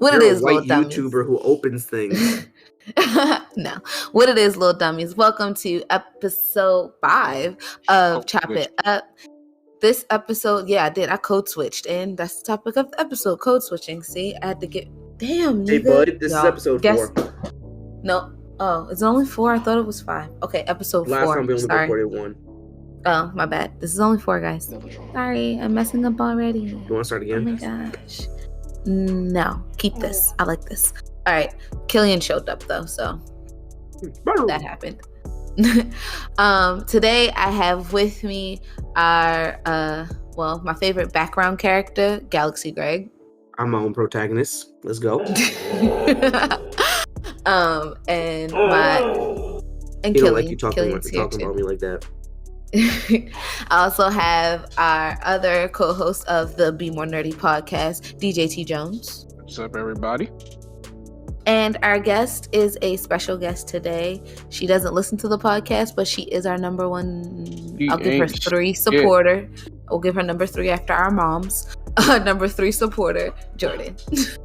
What You're it is, a white little dummies. YouTuber who opens things. No. What it is, little dummies. Welcome to episode 5 of Chop It Up. This episode, I did. I code switched, and that's the topic of the episode, code switching. See, I had to get... Damn, Hey, nigga. bud, this is episode 4. No. Oh, it's only 4? I thought it was 5. Okay, episode 4. Last time we only Sorry. recorded 1. Oh, my bad. This is only 4, guys. Sorry, I'm messing up already. You want to start again? Oh my gosh. No, keep this. I like this. All right. Killian showed up though, so that happened. Today I have with me our my favorite background character, Galaxy Greg. I'm my own protagonist. Let's go. And He Killian. don't like you talking about me like that. I also have our other co-host of the Be More Nerdy podcast, DJ T Jones. What's up, everybody? And our guest is a special guest today. She doesn't listen to the podcast, but she is our number 1. I'll give her 3 supporter. Yeah. We'll give her number 3 after our moms. Number 3 supporter, Jordan.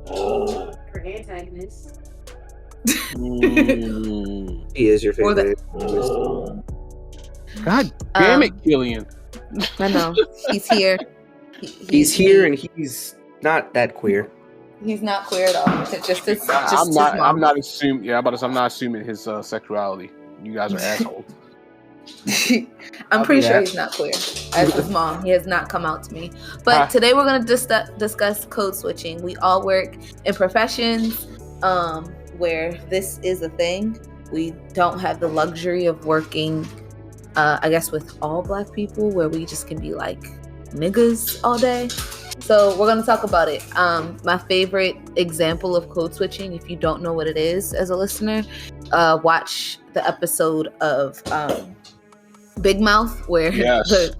Her antagonist. He is your favorite. God damn it, Killian. I know. He's here. He's here, and he's not that queer. He's not queer at all. It's just I'm not assuming. I'm not assuming his sexuality. You guys are assholes. I'm pretty sure he's not queer. As his mom, he has not come out to me. But today we're going to discuss code switching. We all work in professions where this is a thing. We don't have the luxury of working, I guess, with all Black people, where we just can be like niggas all day. So we're going to talk about it. My favorite example of code switching, if you don't know what it is as a listener, watch the episode of Big Mouth, where the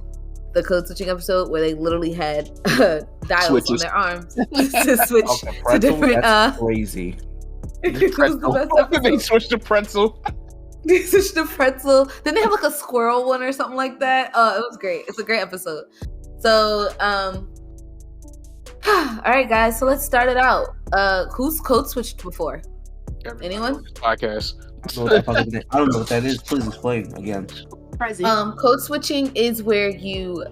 code switching episode, where they literally had dials Switches on their arms to switch to different. That's crazy. They switched to pretzel. They switched to pretzel. Then they have like a squirrel one or something like that. It was great. It's a great episode. So, all right, guys. So let's start it out. Who's code switched before? Anyone? Podcast. I don't know what that is. Please explain again. Code switching is where you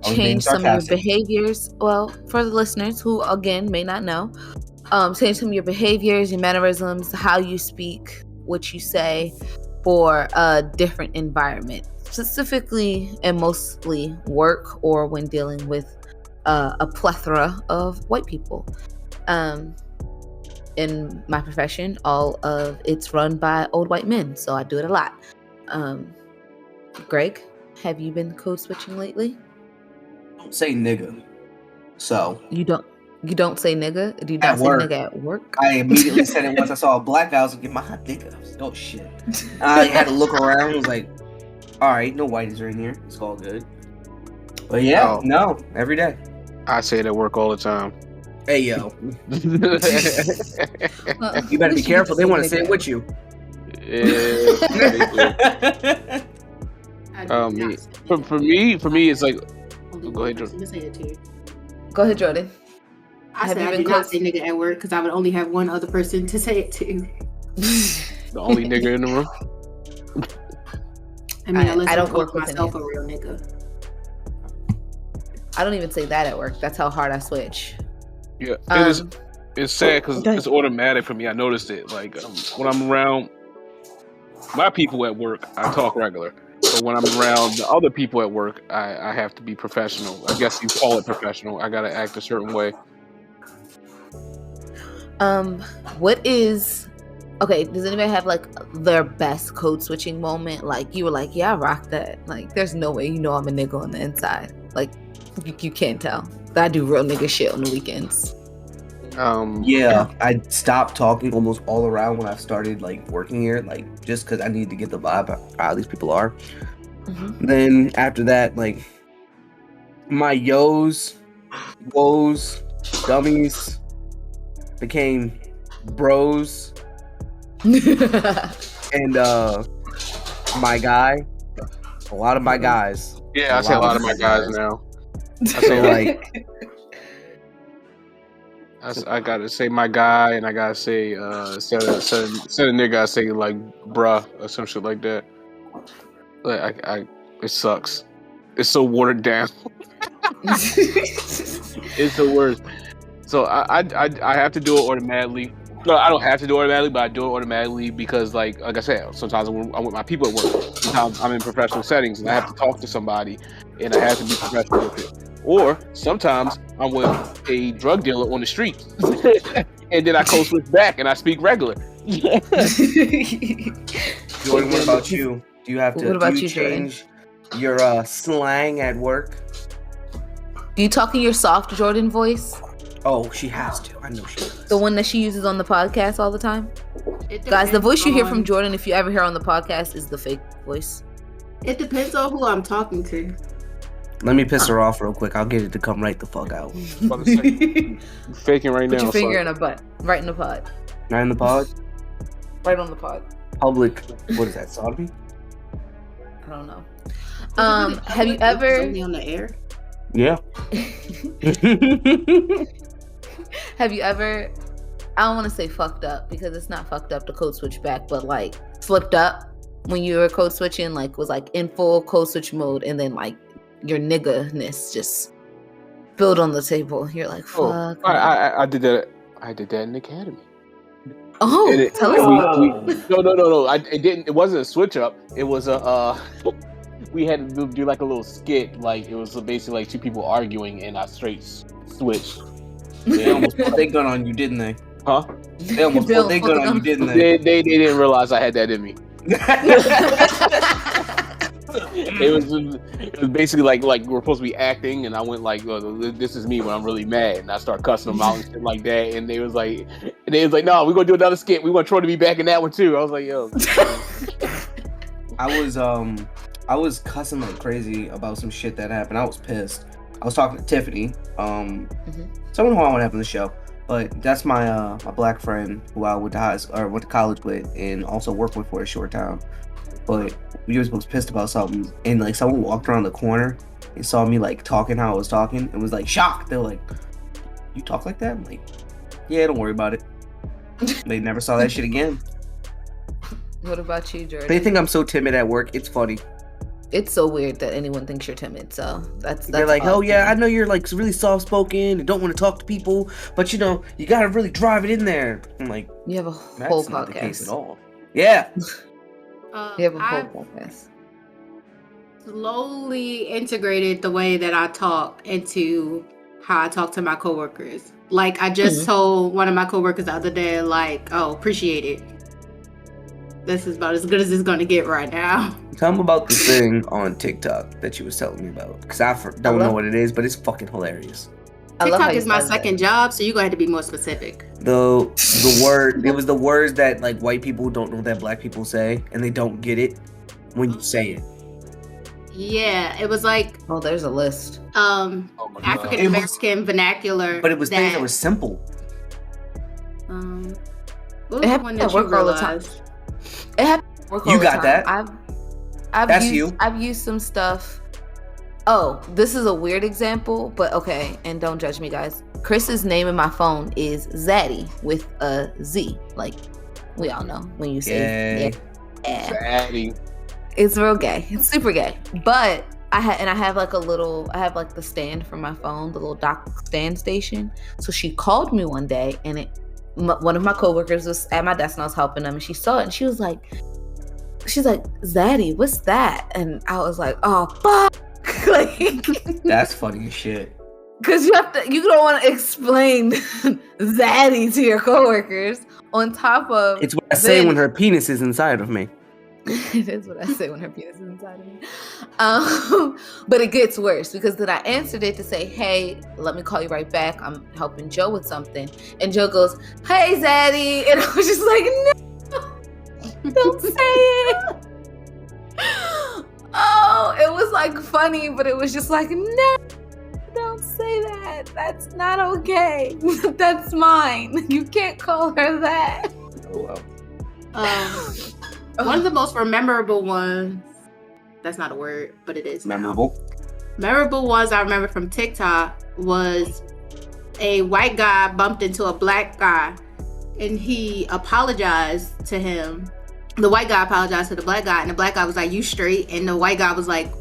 change some of your behaviors. Well, for the listeners who again may not know, change some of your behaviors, your mannerisms, how you speak, what you say for a different environment, specifically and mostly work or when dealing with a plethora of white people. In my profession, all of it's run by old white men, so I do it a lot. Greg, have you been code switching lately? Don't say nigga. So you don't say nigga? Do you not say nigga at work? I immediately said it once I saw a Black guy. I was like, my hot nigga. I was like, oh shit. I had to look around. I was like, all right, no whiteys are in here. It's all good. But no, every day. I say it at work all the time. Hey yo. You better be careful. They want to say it with you. For me, it's like. Go ahead, Jordan. Go ahead, Jordan. I do not say nigga at work because I would only have one other person to say it to. The only nigga in the room. I mean, unless I don't work with myself a real nigga. I don't even say that at work. That's how hard I switch. Yeah, it's sad because it's automatic for me. I noticed it. Like when I'm around my people at work, I talk regular. But when I'm around the other people at work, I have to be professional. I guess you call it professional. I gotta act a certain way. Does anybody have like their best code switching moment? Like you were like, yeah, I rock that. Like there's no way I'm a nigga on the inside. Like you can't tell. I do real nigga shit on the weekends. I stopped talking almost all around when I started like working here, like just because I needed to get the vibe of how these people are. Mm-hmm. Then after that, like my woes, dummies became bros, and my guy, a lot of my guys. Yeah, I say a lot of my guys now. I say like I gotta say my guy, and I gotta say instead of nigga, I say like bruh or some shit like that. Like it sucks. It's so watered down. It's the worst. So I have to do it automatically. No, I don't have to do it automatically, but I do it automatically because, like I said, sometimes I'm with my people at work. Sometimes I'm in professional settings and I have to talk to somebody, and I have to be professional with it. Or sometimes I'm with a drug dealer on the street, and then I code switch back and I speak regular. Jordan, what about you? Do you have to? What about do you you, change your slang at work? Do you talk in your soft Jordan voice? Oh, she has to. I know she does. The one that she uses on the podcast all the time? Guys, the voice you hear from Jordan, if you ever hear on the podcast, is the fake voice. It depends on who I'm talking to. Let me piss her off real quick. I'll get it to come right the fuck out. Faking right now. Put your finger in a butt. Right in the pod. Right in the pod? Right on the pod. Public. What is that, sodomy? I don't know. Have you ever... Only on the air? Yeah. Have you ever, I don't want to say fucked up because it's not fucked up to code switch back, but like slipped up when you were code switching, like was like in full code switch mode, and then like your nigga-ness just spilled on the table. You're like, fuck. I did that. I did that in the academy. Oh, tell us. No. It didn't. It wasn't a switch up. It was a. We had to do like a little skit. Like it was basically like two people arguing, and I straight switched. They almost pulled their gun on you, didn't they? Huh? They almost pulled their gun on you, didn't they? They didn't realize I had that in me. It was basically like we're supposed to be acting, and I went like, "This is me when I'm really mad," and I start cussing them out and shit like that. And they was like, "No, we're gonna do another skit. We want Troy to be back in that one too." I was like, "Yo." I was cussing like crazy about some shit that happened. I was pissed. I was talking to Tiffany, someone who I want to have on the show, but that's my my black friend who I went to college with and also worked with for a short time. But we was both pissed about something, and like someone walked around the corner and saw me like talking how I was talking and was like shocked. They were like, "You talk like that?" I'm like, "Yeah, don't worry about it." They never saw that shit again. What about you, Jordan? They think I'm so timid at work. It's funny. It's so weird that anyone thinks you're timid. So that's they're like, "Oh yeah, I know you're like really soft spoken and don't want to talk to people, but you know you gotta really drive it in there." I'm like, you have a whole podcast. Not the case at all. Yeah. You have a whole podcast. Slowly integrated the way that I talk into how I talk to my coworkers. Like I just told one of my coworkers the other day, like, "Oh, appreciate it. This is about as good as it's gonna get right now." Tell them about the thing on TikTok that you was telling me about, because I don't know what it is, but it's fucking hilarious. TikTok is my second job, so you're gonna have to be more specific. The word, it was the words that like white people don't know that black people say, and they don't get it when you say it. Yeah, it was like there's a list. African American vernacular, but it was things that were simple. What was the one that you realized? It happened at work all the time. You got that? I've used some stuff. Oh, this is a weird example, but okay, and don't judge me, guys. Chris's name in my phone is Zaddy with a Z. Like, we all know when you say Zaddy. It's real gay. It's super gay. But I have like the stand for my phone, the little dock stand station. So she called me one day, and one of my coworkers was at my desk, and I was helping them, and she saw it, and she's like, "Zaddy, what's that?" And I was like, "Oh, fuck." Like, that's funny as shit. Because you don't want to explain Zaddy to your coworkers on top of. It's what I say when her penis is inside of me. It is what I say when her penis is inside of me. But it gets worse because then I answered it to say, "Hey, let me call you right back. I'm helping Joe with something." And Joe goes, "Hey, Zaddy," and I was just like, "No, don't say it." Oh, it was like funny, but it was just like, "No, don't say that. That's not okay. That's mine. You can't call her that." Oh, wow. One of the most memorable ones, that's not a word, but it is memorable. Memorable ones I remember from TikTok was a white guy bumped into a black guy, and he apologized to him. The white guy apologized to the black guy, and the black guy was like, "You straight?" And the white guy was like,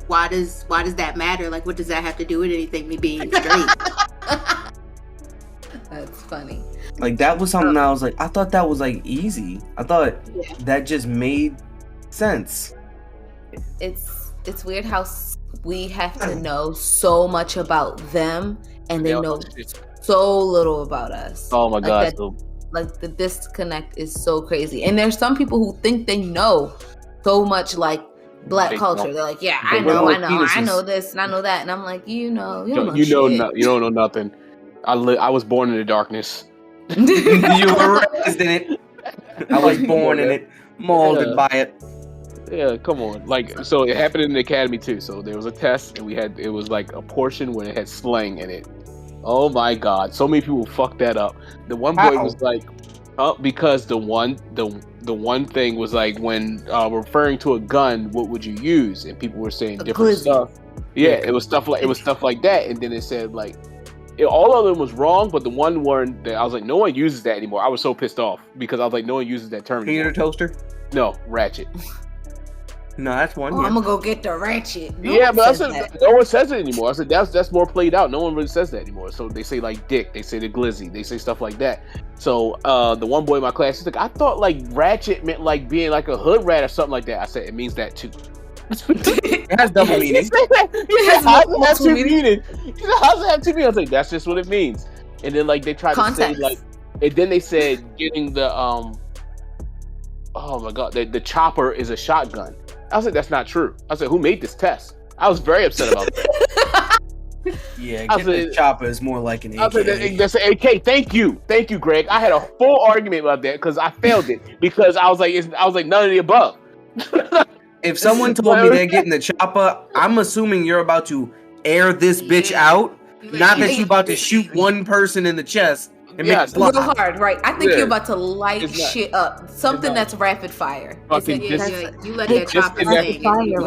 "Why does that matter? Like, what does that have to do with anything? Me being straight?" That's funny. Like, that was something I was like, I thought that was like easy. I thought that just made sense. It's weird how we have to know so much about them, and they know so little about us. Oh my god! Like the disconnect is so crazy. And there's some people who think they know so much like black culture. They're like, yeah, I know this and I know that, and I'm like, you don't know nothing. I was born in the darkness. You were raised in it. I was born in it, molded by it. Yeah, come on. Like, so it happened in the academy too. So there was a test, and it was like a portion where it had slang in it. Oh my god, so many people fucked that up. The one boy was like, because the one thing was like, when referring to a gun, what would you use? And people were saying different stuff. Yeah, it was stuff like that. And then it said like, all of them was wrong, but the one word that I was like, no one uses that anymore. I was so pissed off because I was like, no one uses that term anymore. Heater toaster? No, ratchet. No, that's one. I'm gonna go get the ratchet. No one says it anymore. I said that's more played out. No one really says that anymore. So they say like dick, they say the glizzy, they say stuff like that. So the one boy in my class, he's like, I thought like ratchet meant like being like a hood rat or something like that. I said it means that too. It has double meaning. He said, how does it have two meanings? He said, how does it have two meanings? I was like, that's just what it means. And then like they tried to say like, and then they said getting the oh my god, the chopper is a shotgun. I was like, that's not true. I said, who made this test? I was very upset about that. Yeah, the chopper is more like an AK. I said, that's an AK. Thank you, Greg. I had a full argument about that because I failed it because I was like, none of the above. If someone told me they're getting the chopper, I'm assuming you're about to air this bitch out, not that you're about to shoot one person in the chest. It's a little hard, right? I think you're about to light shit up. Something that's rapid fire. You let that chopper sing.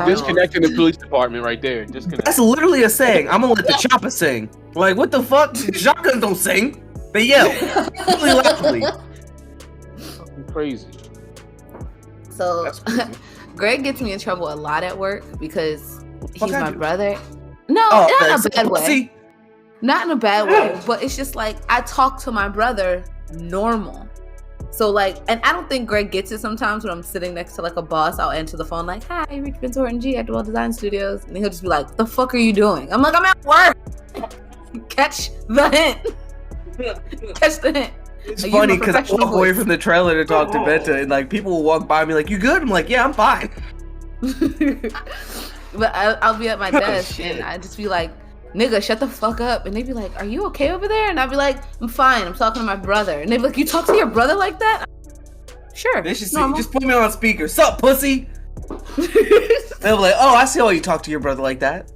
Disconnecting the police department right there. That's literally a saying. I'm gonna let the chopper sing. Like, what the fuck? Shotguns don't sing. They yell. Really loudly. Fucking crazy. So, Greg gets me in trouble a lot at work because he's my brother. No, not in a bad way. Not in a bad way, but it's just like I talk to my brother normal. So like, and I don't think Greg gets it sometimes when I'm sitting next to like a boss. I'll answer the phone like, "Hi, reach Vince Horton G at Dual Design Studios," and he'll just be like, "The fuck are you doing?" I'm like, "I'm at work." Catch the hint. Catch the hint. It's funny because I walk away from the trailer to talk to Benta, and like people will walk by me like, "You good?" I'm like, "Yeah, I'm fine." But I'll be at my desk and I just be like, "Nigga, shut the fuck up." And they'd be like, "Are you okay over there?" And I'd be like, "I'm fine. I'm talking to my brother." And they'd be like, "You talk to your brother like that?" Sure. They should say, just put me on speaker. Sup, pussy? They'll be like, "Oh, I see why you talk to your brother like that."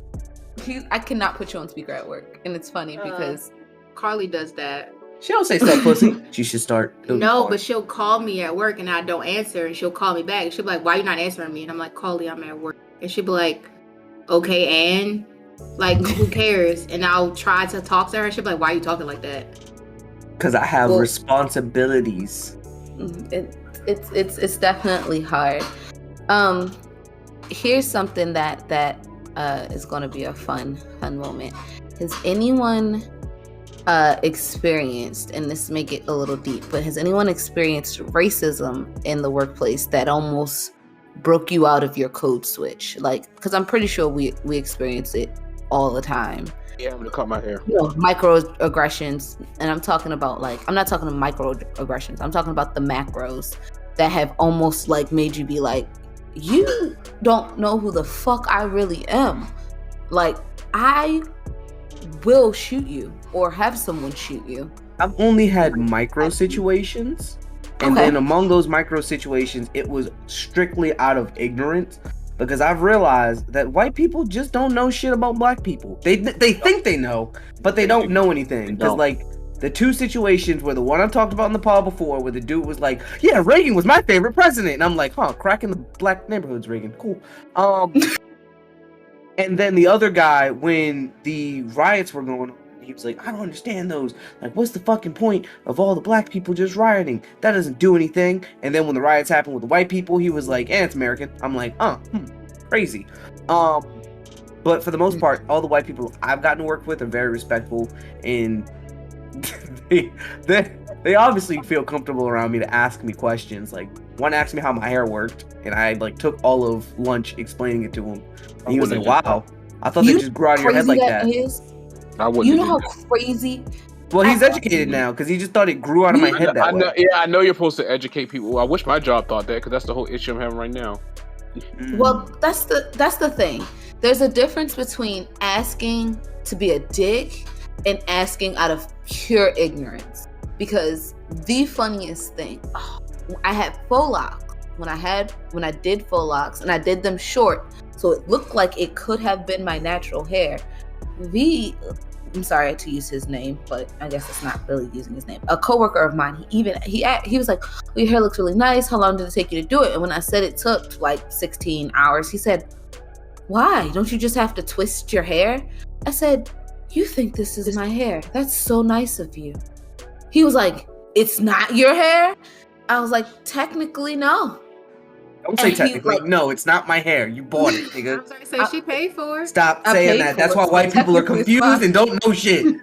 I cannot put you on speaker at work. And it's funny because Carly does that. She don't say sup, pussy. She should start. No, but she'll call me at work and I don't answer. And she'll call me back. She'll be like, "Why you not answering me?" And I'm like, "Carly, I'm at work." And she'll be like, "Okay, and?" Like, who cares? And I'll try to talk to her. She'll be like, "Why are you talking like that?" Because I have responsibilities. It's definitely hard. Here's something that is going to be a fun moment. Has anyone experienced, and this may get a little deep, but has anyone experienced racism in the workplace that almost broke you out of your code switch? Like, because I'm pretty sure we experience it all the time. Yeah, I'm gonna cut my hair. Microaggressions, and I'm talking about I'm not talking microaggressions. I'm talking about the macros that have almost like made you be like, you don't know who the fuck I really am. Like, I will shoot you or have someone shoot you. I've only had micro situations. And then among those micro situations, it was strictly out of ignorance, because I've realized that white people just don't know shit about black people. They think they know, but they don't know anything. Because like the two situations where the one I talked about in the pod before, where the dude was like, "Yeah, Reagan was my favorite president," and I'm like, "Huh, cracking the black neighborhoods, Reagan, cool." And then the other guy, when the riots were going on, he was like, I don't understand those. Like, what's the fucking point of all the black people just rioting? That doesn't do anything. And then when the riots happened with the white people, he was like, it's American. I'm like, crazy. But for the most part, all the white people I've gotten to work with are very respectful, and they obviously feel comfortable around me to ask me questions. Like, one asked me how my hair worked, and I like took all of lunch explaining it to him. And he was like, wow, I thought they just grew out of your head like that. I wouldn't. You know how crazy. Well, he's educated now because he just thought it grew out of my head that way. Yeah, I know you're supposed to educate people. I wish my job thought that, because that's the whole issue I'm having right now. Well, that's the thing. There's a difference between asking to be a dick and asking out of pure ignorance. Because the funniest thing, I had faux locks when I did faux locks, and I did them short, so it looked like it could have been my natural hair. I'm sorry to use his name, but I guess it's not really using his name. A coworker of mine, he was like, well, your hair looks really nice. How long did it take you to do it? And when I said it took like 16 hours, he said, why? Don't you just have to twist your hair? I said, you think this is my hair. That's so nice of you. He was like, it's not your hair? I was like, technically, no. Don't say technically. Like, no, it's not my hair. You bought it, nigga. I'm sorry, so she paid for it? Stop saying that. That's why white people are confused and don't know shit.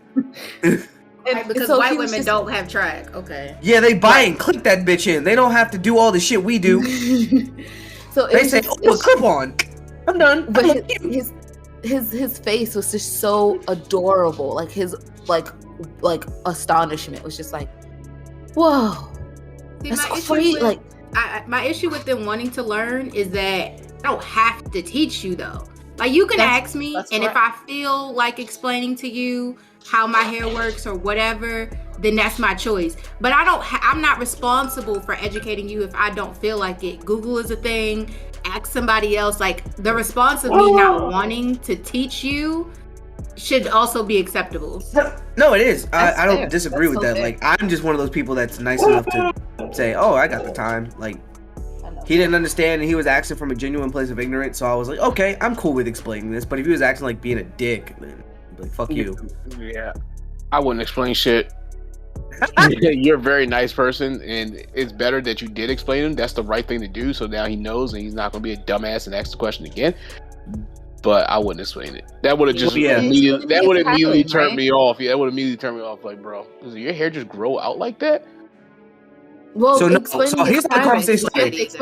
Right, because so white women don't have track. Okay. Yeah, they buy and click that bitch in. They don't have to do all the shit we do. So they say, a clip on. I'm done. But his face was just so adorable. Like his like astonishment was just like, whoa. See, that's crazy. My issue with them wanting to learn is that I don't have to teach you though. Like, you can ask me, and if I feel like explaining to you how my hair works or whatever, then that's my choice. But I'm not responsible for educating you if I don't feel like it. Google is a thing. Ask somebody else. Like, the response of me not wanting to teach you should also be acceptable. No, it is. I don't disagree with that. Like, I'm just one of those people that's nice enough to say, oh, I got the time. Like, he didn't understand, and he was acting from a genuine place of ignorance, so I was like, okay, I'm cool with explaining this. But if he was acting like being a dick, then I'd be like, fuck you. Yeah, I wouldn't explain shit. You're a very nice person, and it's better that you did explain him. That's the right thing to do, so now he knows, and he's not going to be a dumbass and ask the question again. But I wouldn't explain it. That would have just immediately turned me off. Yeah, that would immediately turn me off. Like, bro, does your hair just grow out like that? Well, so here's the conversation.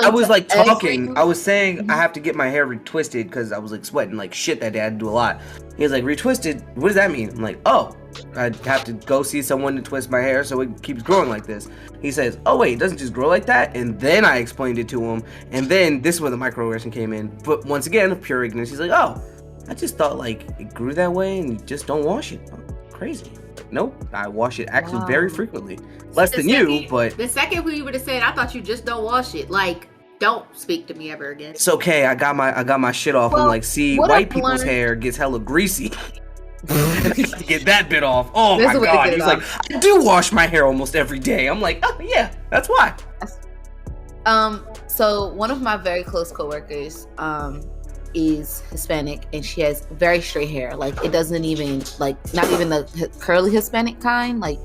I was like talking. I was saying I have to get my hair retwisted because I was like sweating like shit that day. I had to do a lot. He was like, retwisted? What does that mean? I'm like, oh, I'd have to go see someone to twist my hair so it keeps growing like this. He says, oh wait, it doesn't just grow like that? And then I explained it to him. And then this is where the microaggression came in. But once again, pure ignorance. He's like, oh, I just thought like it grew that way and you just don't wash it. I'm crazy. Nope, I wash it actually very frequently. Less than you, but the second we would have said, I thought you just don't wash it. Like, don't speak to me ever again. It's okay. I got my shit off. I'm like, see, white people's hair gets hella greasy. Get that bit off. Oh my god. He's like, I do wash my hair almost every day. I'm like, oh yeah, that's why. So one of my very close coworkers, is Hispanic, and she has very straight hair. Like, it doesn't even, like, not even the curly Hispanic kind. Like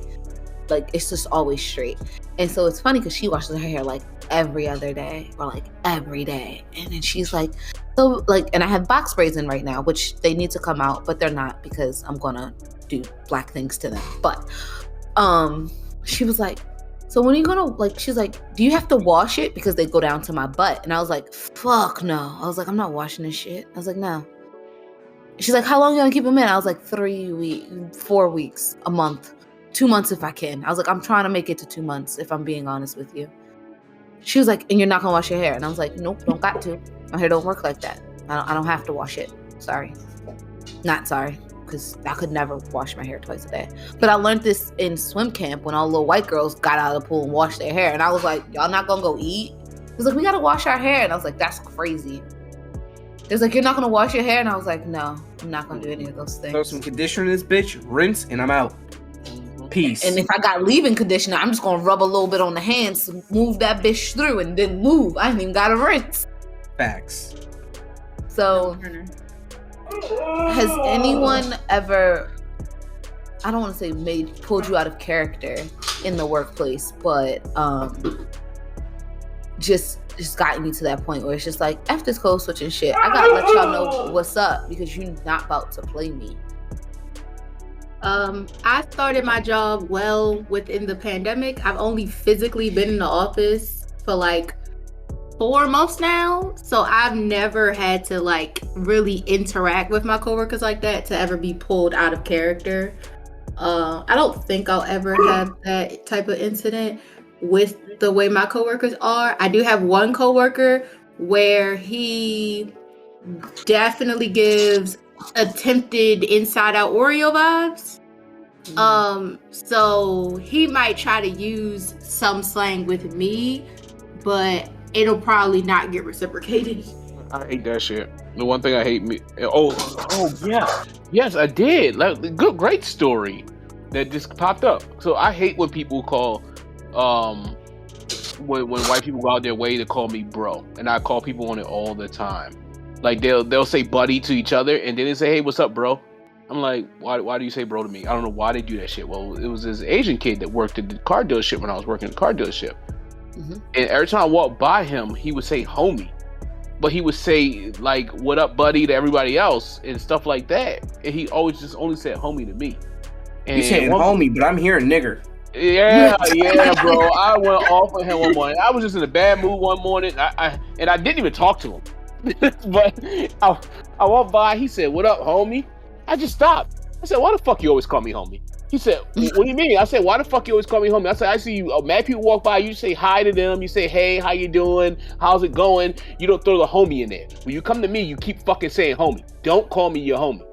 it's just always straight. And so it's funny because she washes her hair like every other day or like every day. And then she's like, so like, and I have box braids in right now, which they need to come out, but they're not because I'm gonna do black things to them. But she was like, so when are you gonna, like, she's like, do you have to wash it because they go down to my butt? And I was like, fuck no. I was like, I'm not washing this shit. I was like, no. She's like, how long are you gonna keep them in? I was like, 3 weeks, 4 weeks, a month, 2 months if I can. I was like, I'm trying to make it to 2 months if I'm being honest with you. She was like, and you're not gonna wash your hair? And I was like, nope, don't got to. My hair don't work like that. I don't have to wash it. Sorry. Not sorry. Because I could never wash my hair twice a day. But I learned this in swim camp when all the little white girls got out of the pool and washed their hair. And I was like, y'all not gonna go eat? He was like, we gotta wash our hair. And I was like, that's crazy. It was like, you're not gonna wash your hair? And I was like, no, I'm not gonna do any of those things. Throw some conditioner in this bitch, rinse, and I'm out. Peace. And if I got leave-in conditioner, I'm just gonna rub a little bit on the hands, move that bitch through, and then move. I ain't even gotta rinse. Facts. So... has anyone ever, I don't want to say pulled you out of character in the workplace, but just gotten you to that point where it's just like, F this code switching shit. I gotta let y'all know what's up because you're not about to play me. I started my job well within the pandemic. I've only physically been in the office for like 4 months now, so I've never had to like really interact with my coworkers like that to ever be pulled out of character. I don't think I'll ever have that type of incident with the way my coworkers are. I do have one coworker where he definitely gives attempted Inside Out Oreo vibes. So he might try to use some slang with me, but it'll probably not get reciprocated. I hate that shit. The one thing I hate yes, I did. Like, great story that just popped up. So I hate when people call, when white people go out their way to call me bro, and I call people on it all the time. Like they'll say buddy to each other, and then they say, hey, what's up, bro? I'm like, why do you say bro to me? I don't know why they do that shit. Well, it was this Asian kid that worked at the car dealership when I was working at the car dealership. Mm-hmm. And every time I walked by him, he would say homie. But he would say, like, what up, buddy, to everybody else and stuff like that. And he always just only said homie to me. And you saying homie, but I'm hearing nigger. Yeah, bro. I went off on him one morning. I was just in a bad mood one morning. I didn't even talk to him. But I walked by. He said, what up, homie? I just stopped. I said, why the fuck you always call me homie? He said, what do you mean? I said, why the fuck you always call me homie? I said, I see you, mad people walk by, you say hi to them, you say, hey, how you doing? How's it going? You don't throw the homie in there. When you come to me, you keep fucking saying homie. Don't call me your homie.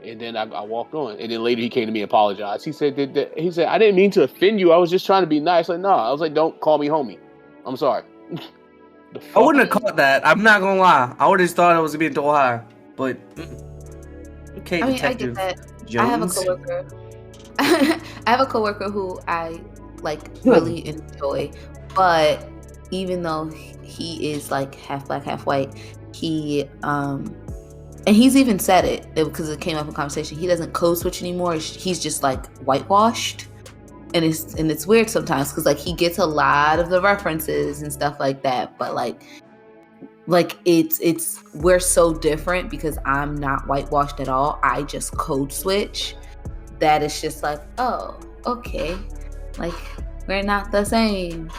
And then I walked on. And then later he came to me and apologized. He said, I didn't mean to offend you. I was just trying to be nice. Like, no. I was like, don't call me homie. I'm sorry. I wouldn't have caught that. I'm not gonna lie. I would have thought I was being too high. But okay, I mean, I get that. Jones. I have a coworker who I like really enjoy, but even though he is like half black, half white, he and he's even said it because it came up in conversation. He doesn't code switch anymore. He's just like whitewashed, and it's weird sometimes because like he gets a lot of the references and stuff like that, but like it's we're so different because I'm not whitewashed at all. I just code switch. That it's just like, oh, okay, like we're not the same.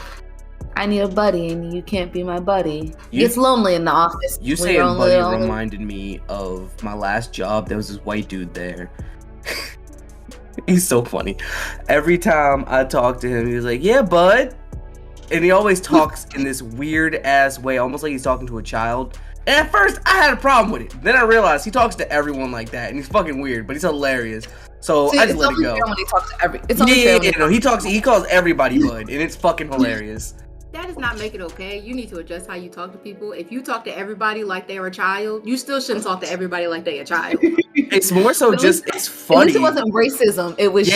I need a buddy, and you can't be my buddy. It's lonely in the office. You saying buddy reminded me of my last job. There was this white dude there. He's so funny. Every time I talk to him, he's like, yeah, bud. And he always talks in this weird ass way, almost like he's talking to a child. And at first, I had a problem with it. Then I realized he talks to everyone like that, and he's fucking weird, but he's hilarious. So I just let it go. When he talks to he calls everybody bud, and it's fucking hilarious. That does not make it okay. You need to adjust how you talk to people. If you talk to everybody like they're a child, you still shouldn't talk to everybody like they're a child. It's more so just, it's funny. At least it wasn't racism. It was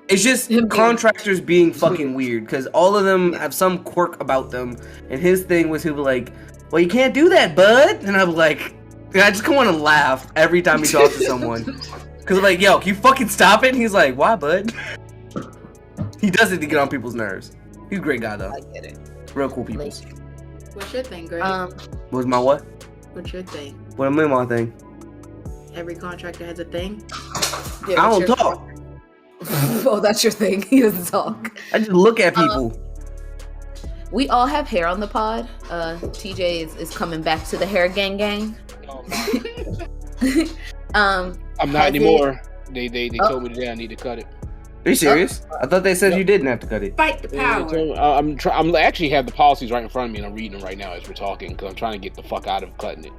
it's just contractors being fucking weird, because all of them have some quirk about them, and his thing was he was like, well, you can't do that, bud. And I'm like, I just want to laugh every time he talks to someone. Because I'm like, yo, can you fucking stop it? And he's like, why, bud? He does it to get on people's nerves. He's a great guy, though. I get it. Real cool people. What's your thing, Greg? What's my what? What's your thing? What am I my thing? Every contractor has a thing. Yeah, I don't talk. Oh, that's your thing. He doesn't talk. I just look at people. We all have hair on the pod. TJ is coming back to the hair gang. I'm not anymore. They told me today I need to cut it. Are you serious? I thought they said you didn't have to cut it. Fight the power. I'm actually have the policies right in front of me, and I'm reading them right now as we're talking because I'm trying to get the fuck out of cutting it.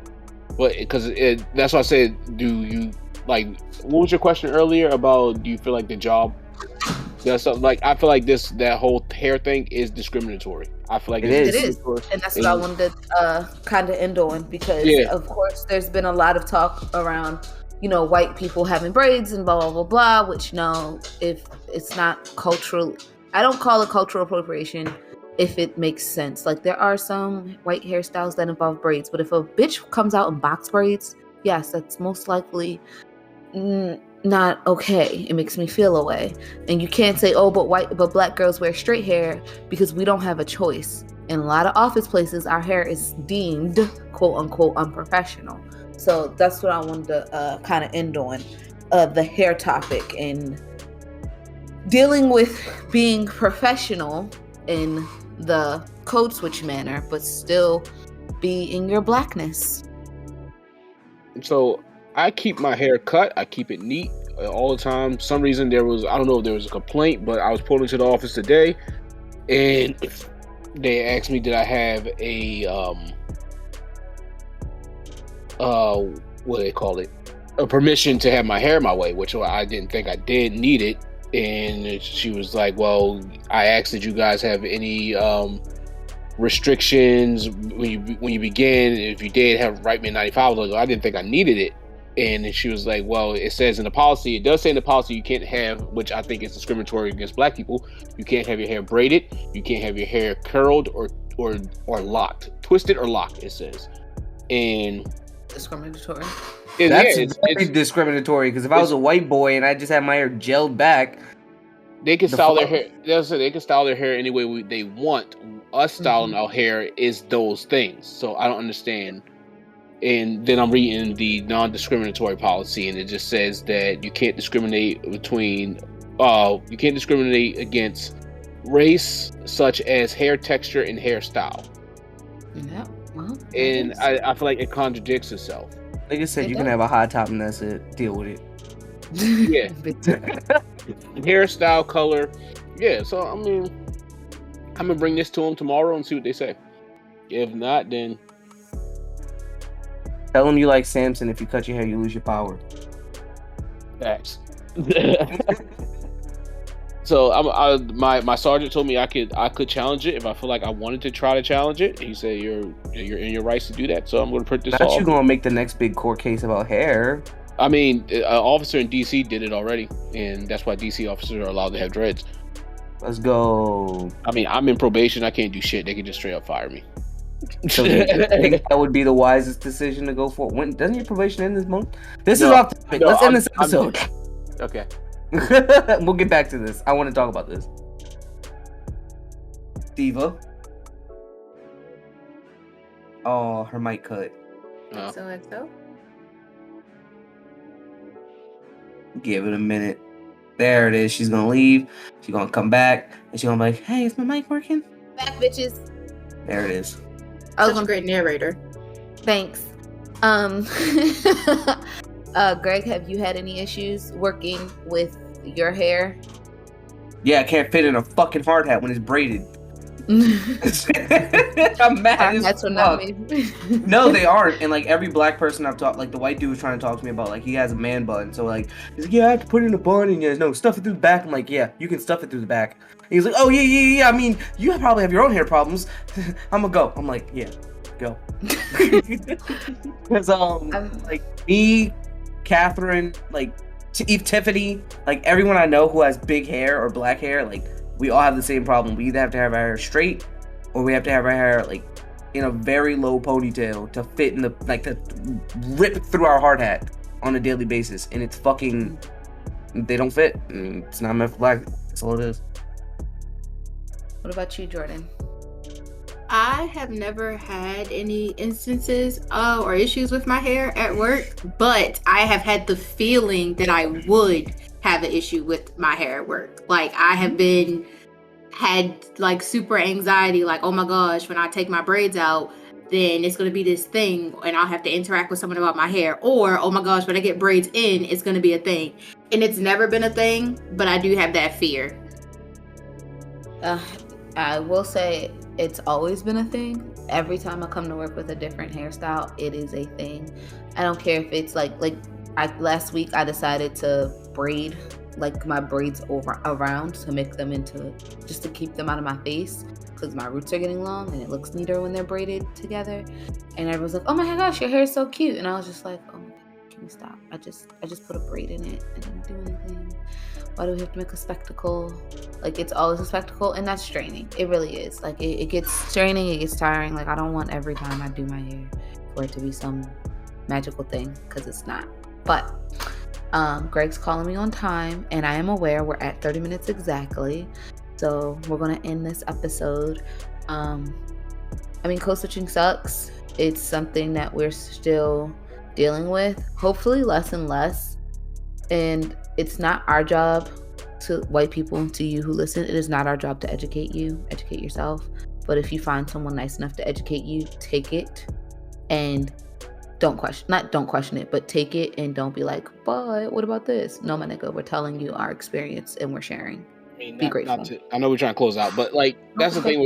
But because that's why I said, do you like? What was your question earlier about? Do you feel like the job? That's something like I feel like that whole hair thing is discriminatory. I feel like it is, and that's what I wanted to kind of end on because of course there's been a lot of talk around, white people having braids and blah blah blah blah. Which if it's not cultural, I don't call it cultural appropriation if it makes sense. Like there are some white hairstyles that involve braids, but if a bitch comes out in box braids, yes, that's most likely not okay. It makes me feel away. And you can't say, oh, but black girls wear straight hair, because we don't have a choice. In a lot of office places, our hair is deemed quote unquote unprofessional. So that's what I wanted to kind of end on, the hair topic, and dealing with being professional in the code switch manner, but still be in your blackness. So I keep my hair cut. I keep it neat all the time. Some reason I don't know if there was a complaint, but I was pulled into the office today, and they asked me, did I have a what do they call it? A permission to have my hair my way, which I didn't think I did need it. And she was like, well, I asked, did you guys have any restrictions when you began? If you did, write me a 95. I didn't think I needed it. And she was like, well, it says in the policy, it does say in the policy, you can't have, which I think is discriminatory against black people, you can't have your hair braided, you can't have your hair curled or locked, twisted or locked, it says. And discriminatory. That's very discriminatory, because if I was a white boy and I just had my hair gelled back, they can style their hair. They can style their hair any way they want. Us styling our hair is those things. So I don't understand. And then I'm reading the non-discriminatory policy, and it just says that you can't discriminate against race, such as hair texture and hairstyle. Yeah, well, and I feel like it contradicts itself. Like I said, you can have a high top and that's it. Deal with it. Yeah. Hairstyle, color. Yeah, so I mean, I'm gonna bring this to them tomorrow and see what they say. If not, then tell them you like Samson. If you cut your hair, you lose your power. Facts. So my sergeant told me I could challenge it if I feel like I wanted to try to challenge it. He said you're in your rights to do that. So I'm going to print this off. You're going to make the next big court case about hair. I mean, an officer in DC did it already, and that's why DC officers are allowed to have dreads. Let's go. I mean, I'm in probation. I can't do shit. They can just straight up fire me. So you think that would be the wisest decision to go for? When doesn't your probation end this month? This is off topic. Let's end this episode. Okay. We'll get back to this. I want to talk about this. Diva. Oh, her mic cut. XOXO. Give it a minute. There it is. She's gonna leave. She's gonna come back, and she's gonna be like, "Hey, is my mic working?" Back, bitches. There it is. I was a great narrator. Thanks. Greg, have you had any issues working with your hair? Yeah, I can't fit in a fucking hard hat when it's braided. I'm mad as fuck. No, they aren't. And like every black person I've talked, like the white dude was trying to talk to me about, like he has a man bun, so like he's like, yeah, I have to put it in a bun, and no, stuff it through the back. I'm like, yeah, you can stuff it through the back. And he's like, oh yeah. I mean, you probably have your own hair problems. I'm gonna go. I'm like, yeah, go. Because like me, Catherine, like Tiffany, like everyone I know who has big hair or black hair, like we all have the same problem. We either have to have our hair straight, or we have to have our hair like in a very low ponytail to fit in the to rip through our hard hat on a daily basis, and it's fucking they don't fit. It's not meant for black. That's all it is. What about you, Jordan? I have never had any instances or issues with my hair at work, but I have had the feeling that I would have an issue with my hair at work. Like I have had like super anxiety, like, oh my gosh, when I take my braids out, then it's going to be this thing and I'll have to interact with someone about my hair. Or, oh my gosh, when I get braids in, it's going to be a thing. And it's never been a thing, but I do have that fear. I will say it's always been a thing. Every time I come to work with a different hairstyle, it is a thing. I don't care if it's last week I decided to braid like my braids around to make them into, just to keep them out of my face, because my roots are getting long and it looks neater when they're braided together. And everyone's like, oh my gosh, your hair is so cute. And I was just like, oh my god, can we stop? I just put a braid in it. I didn't do anything. Why do we have to make a spectacle? Like, it's always a spectacle, and that's draining. It really is. Like, it gets draining, it gets tiring. Like, I don't want every time I do my hair for it to be some magical thing, because it's not. But Greg's calling me on time, and I am aware we're at 30 minutes exactly. So we're going to end this episode. Code switching sucks. It's something that we're still dealing with, hopefully less and less. And it's not our job, to white people, to you who listen, it is not our job to educate you. Educate yourself. But if you find someone nice enough to educate you, take it and don't question it, but take it and don't be like, but what about this? No, my nigga, we're telling you our experience and we're sharing. Be grateful. I know we're trying to close out, but like that's the thing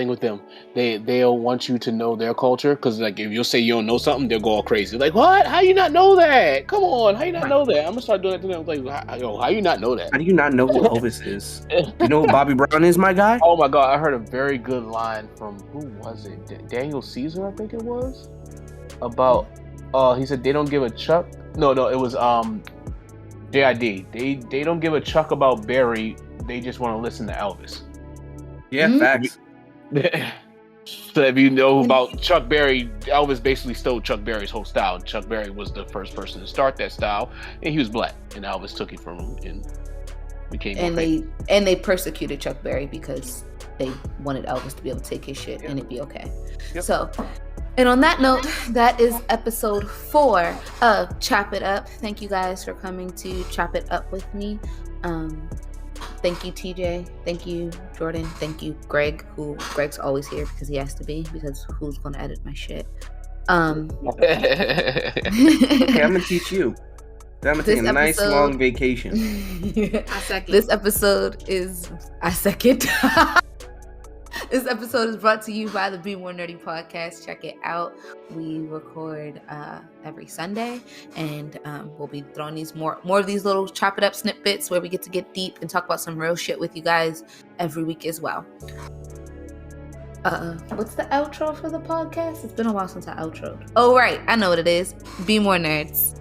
with them. They'll want you to know their culture, because like if you'll say you don't know something, they'll go all crazy. Like, what? How you not know that? Come on, how you not know that? I'm gonna start doing that to them. Like, how you not know that? How do you not know who Elvis is? You know who Bobby Brown is, my guy? Oh my God, I heard a very good line from, who was it? Daniel Caesar, I think it was. About he said they don't give a chuck. No, it was JID. They don't give a chuck about Barry. They just want to listen to Elvis. Yeah, facts. So if you know about Chuck Berry, Elvis basically stole Chuck Berry's whole style. Chuck Berry was the first person to start that style, and he was black, and Elvis took it from him and became. And they persecuted Chuck Berry because they wanted Elvis to be able to take his shit and it'd be okay. Yep. So. And on that note, that is episode 4 of Chop It Up. Thank you guys for coming to Chop It Up with me. Thank you, TJ. Thank you, Jordan. Thank you, Greg, Greg's always here because he has to be, because who's going to edit my shit? Okay, I'm going to teach you. I'm going to take a nice long vacation. I second. This episode is... I second. This episode is brought to you by the Be More Nerdy podcast. Check it out. We record every Sunday, and we'll be throwing these more of these little chop it up snippets where we get to get deep and talk about some real shit with you guys every week as well. What's the outro for the podcast? It's been a while since I outroed. Oh, right. I know what it is. Be more nerds.